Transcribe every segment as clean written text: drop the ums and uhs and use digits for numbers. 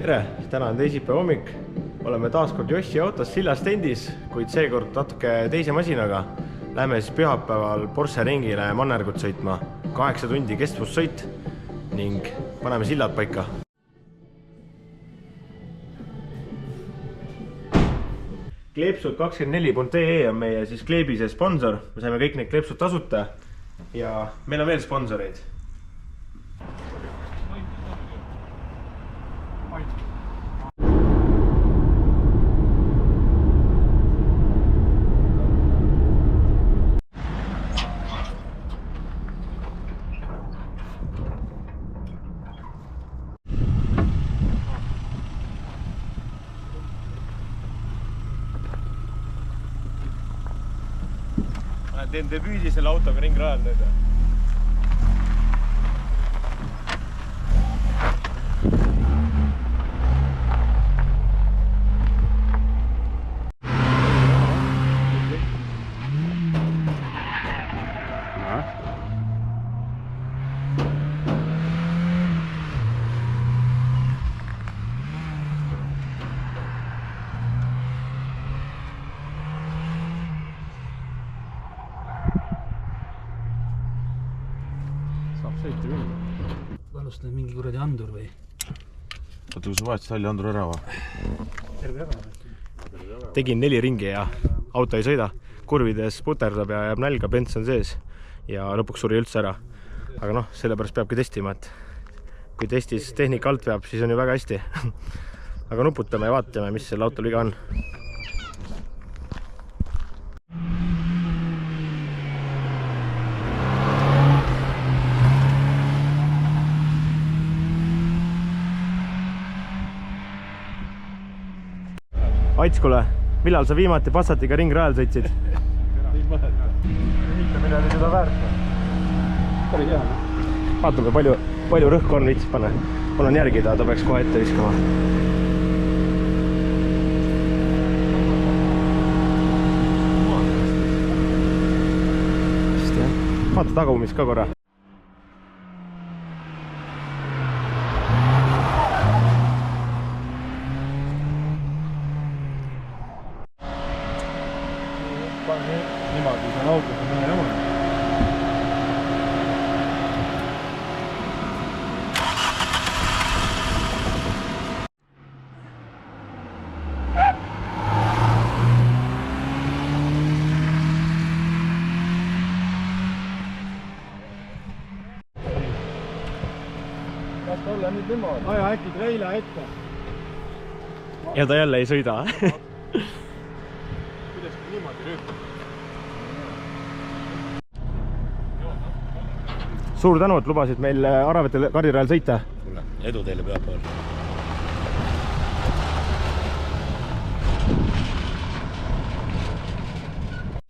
Tere, täna on teisipäeva hommik. Oleme taas kord Jossi autos Sillas Stendis, kuid seekord natuke teise masinaga. Läheme siis pühapäeval Porsche ringile Mannergut sõitma. 8 tundi kestvussõit ning paneme sillad paika. Kleepsud24.ee on meie siis kleebise sponsor. Me saime kõik need kleepsud tasuta ja meil on veel sponsoreid. Teen debüüdi selle autoga ringrajal nüüd. Alustame mingi kuradi andur või? Oota, kui sa vaatasid halli andur ära või? Terve ära. Tegin 4 ringi ja auto ei sõida. Kurvides puterdab ja jääb nälga, bents on sees ja lõpuks suri üldse ära. Aga noh, sellepärast peabki testima, et kui testis tehnika alt veab, siis on ju väga hästi. Aga nuputame ja vaatame, mis selle autol viga on. Aitskule, millal sa viimati Passatiga ringrajal sõitsid? Ei mäleta. Mitte millal seda väärt. Päris hea. Vaatame, palju rõhku on viits panna. Mul on järgida, ta peaks kohe ette viskama. Vaata tagumis ka korra. Niimoodi see on autos on ühe jama. Kas olla nüüd niimoodi? Aja äkki treila ette. Ja ta jälle ei sõida. Kuidas niimoodi rüütab? Suur tänu, et lubasid meil Aravetel kardirajal sõita. Edu teile pühapäeval.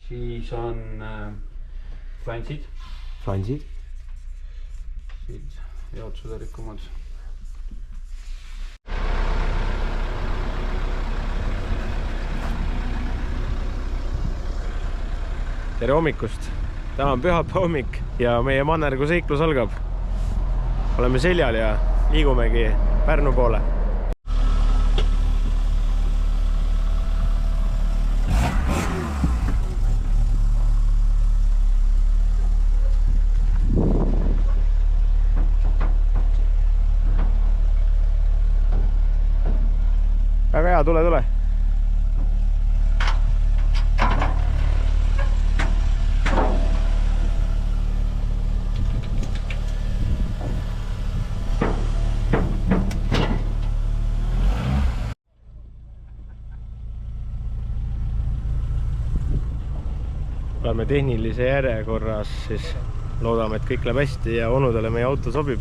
Siis on flansid. Flansid. Siit jaotusuderikumad. Tere hommikust! Täna on pühapäeva hommik ja meie Mannergu seiklus algab. Oleme seljal ja liigumegi Pärnu poole. Väga hea, tule! Oleme tehnilise järjekorras, siis loodame, et kõik läheb hästi ja onudele meie auto sobib.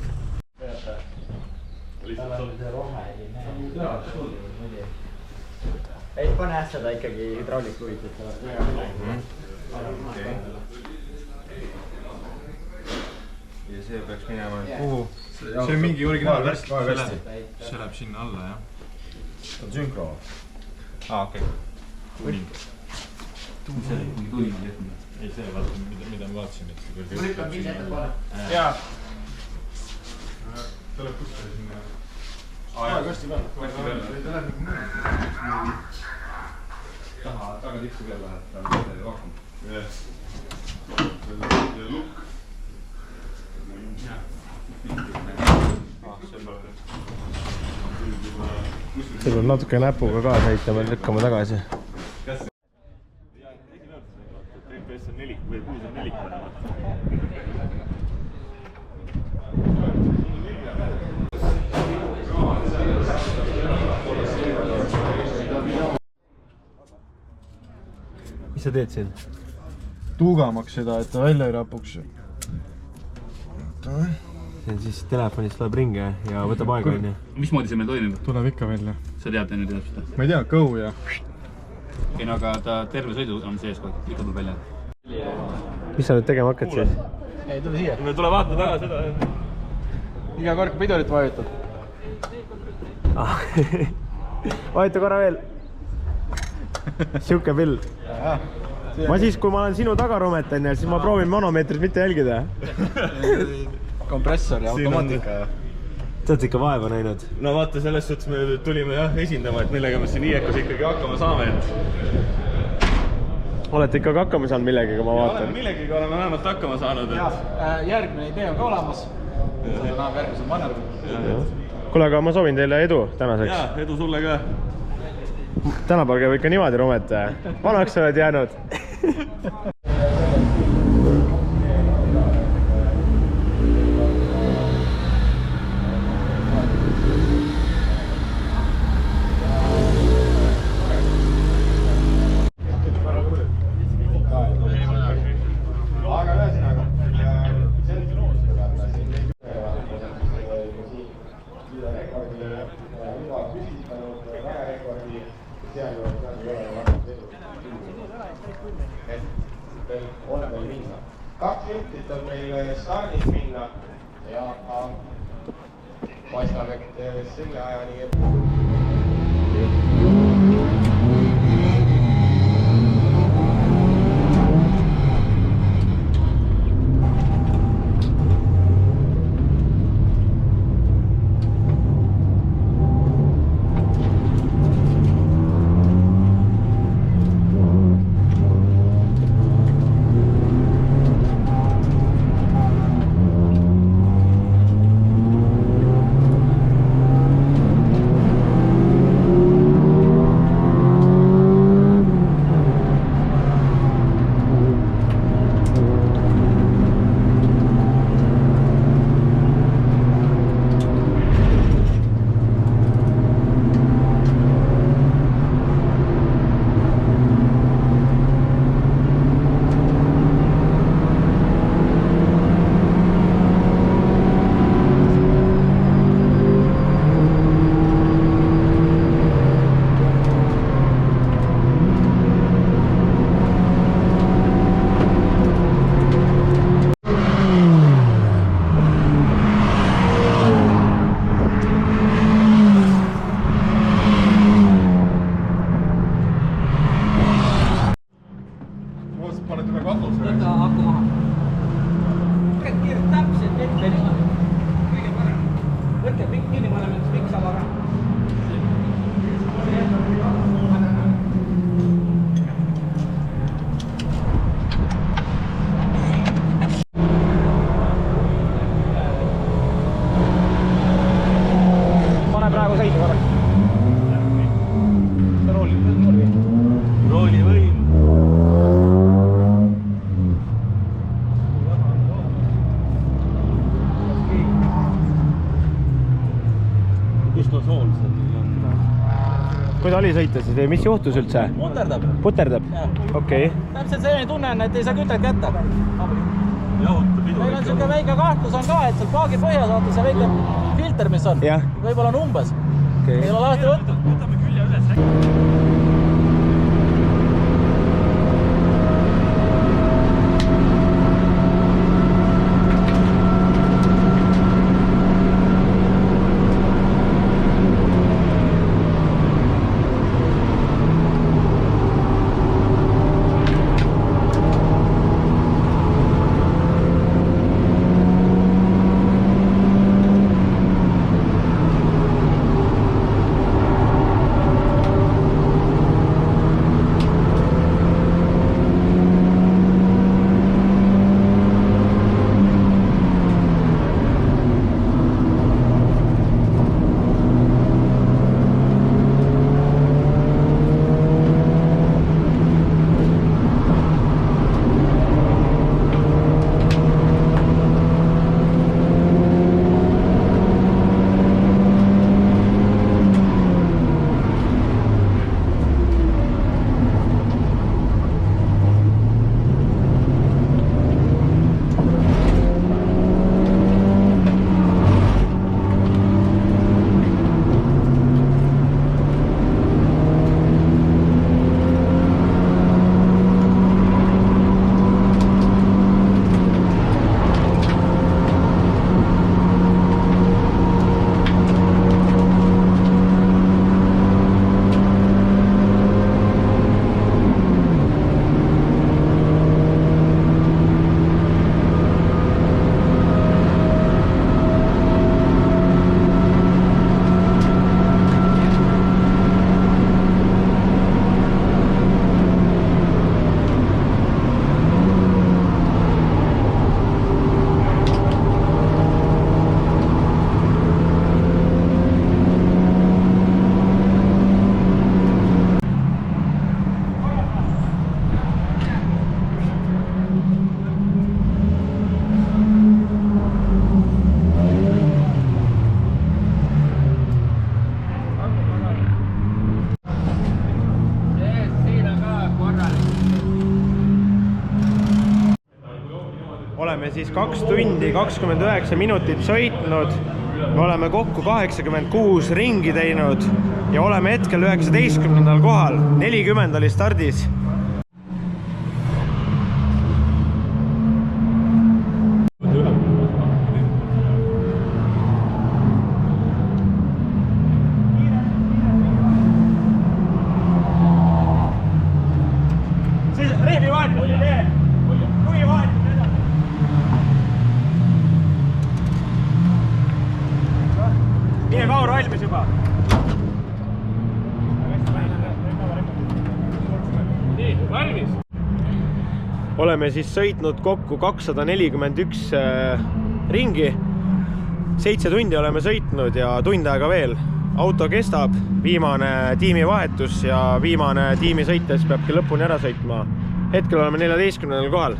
Ei pane ässada ikkagi hydraulikluid, et Ja see peaks minema kuhu? See on mingi originaalvärk. See läheb sinna alla, jah? See on sünkro. Okei. Tuuning. Ei, see vaata, mida ma vaatasin, et see küll Jaa. Tuleb kuskile sinna kasti peale. Taga tikku peale läheb, ta on rohkem. Lukk. see peab natuke näpuga kaasa aitama, lükkama tagasi. TPS on 4 või 6 on 4. Mis sa teed siin? Tuugamaks seda, et ta välja ei rapuks. See on siis telefonist loeb ringe ja võtab aega onju. Mismoodi see meil toimib? Tuleb ikka välja. Sa tead enne tead seda? Ma ei tea, go ja. Ei no aga ta terve sõidu on sees kogu, ikka tuleb välja. Mis sa nüüd tegema hakkad siis? Ei, tule siia. Me tule vaata taga seda. Iga kord kui pidurit vajutad. Vajuta korra veel. Siuke pill. Ma siis, kui ma olen sinu tagarumetan ja siis ma proovin manomeetrit mitte jälgida. Kompressor ja automaatika. Sa oled ikka vaeva näinud. No vaata, selles suhtes me tulime jah esindama, et millega me siin IEKOs ikkagi hakkama saame. Olete ikkagi hakkama saanud millegagi, ma vaatan. Millegagi oleme vähemalt hakkama saanud. Järgmine idee on ka olemas. Seda näeb järgmisel mannergul. Kuule, aga ma soovin teile edu tänaseks. Jaa, edu sulle ka. Tänapäeval käib ikka niimoodi rumeta. Vanaks oled jäänud. Aga ühesõnaga, on meil minna. 2 minutit on meil stardis minna ja paistab, et selle ajani kui ta oli sõita siis, mis juhtus üldse? Puterdab. Puterdab? Okei. Täpselt selline tunne on, et ei saa kütet kätte. Jahuta pidu. Meil on siuke väike kahtlus on ka, et seal paagi põhjas vaata see väike filter, mis on. Võib-olla on umbes. Ei ole lahti võtta. Võtame külje üles. oleme siis 2 tundi 29 minutit sõitnud. Me oleme kokku 86 ringi teinud ja oleme hetkel 19. kohal. 40 oli stardis. Mine Kaur valmis juba. Nii, valmis. Oleme siis sõitnud kokku 241 ringi. 7 tundi oleme sõitnud ja tund aega veel. Auto kestab, viimane tiimivahetus ja viimane tiimi sõites peabki lõpuni ära sõitma. Hetkel oleme 14. kohal.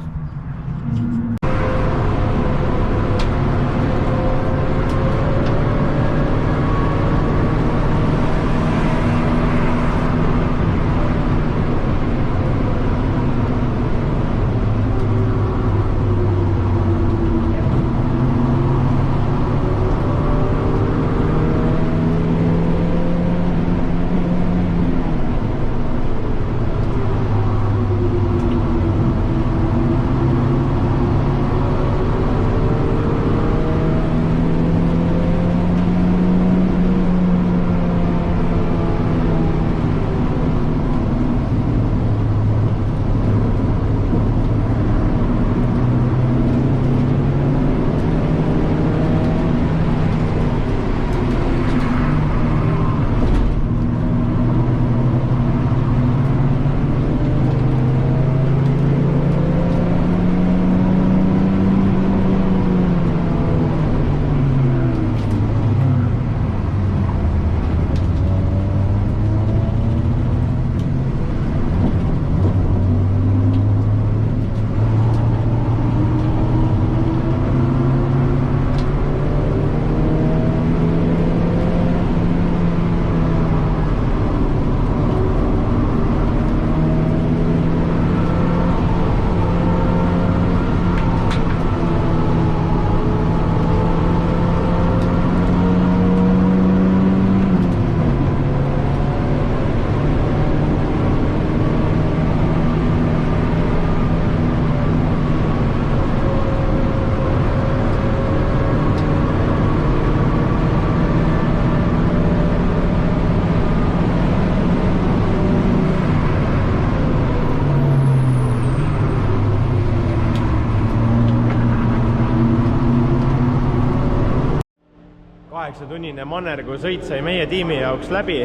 Tunnine mannergu sõit sai meie tiimi jaoks läbi.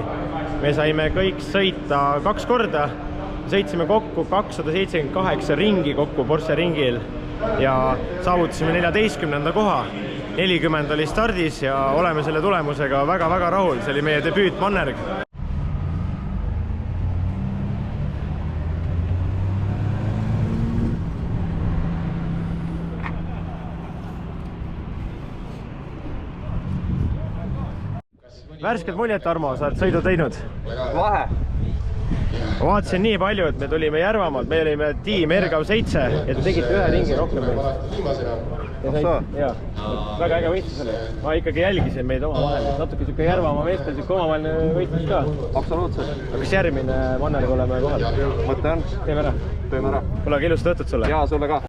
Me saime kõik sõita 2 korda. Sõitsime kokku 278 ringi kokku Porsche ringil ja saavutasime 14. koha. 40 oli stardis ja oleme selle tulemusega väga-väga rahul. See oli meie debüüt mannerg. Värsked muljet, Armo, sa oled sõidu teinud? Vahe. Ma vaatasin nii palju, et me tulime Järvamaalt, me olime tiim RGV7 ja te tegite 1 ringi rohkem meist. Väga äge võistlus oli. Ma ikkagi jälgisin meid omavahel. Natuke siuke Järvamaa meestel siuke omavaheline võistlus ka. Absoluutselt. Aga kas järgmine mannerg oleme kohal? Mõte on. Teeme ära. Teeme ära. Kuule, ilusat õhtut sulle. Ja sulle ka.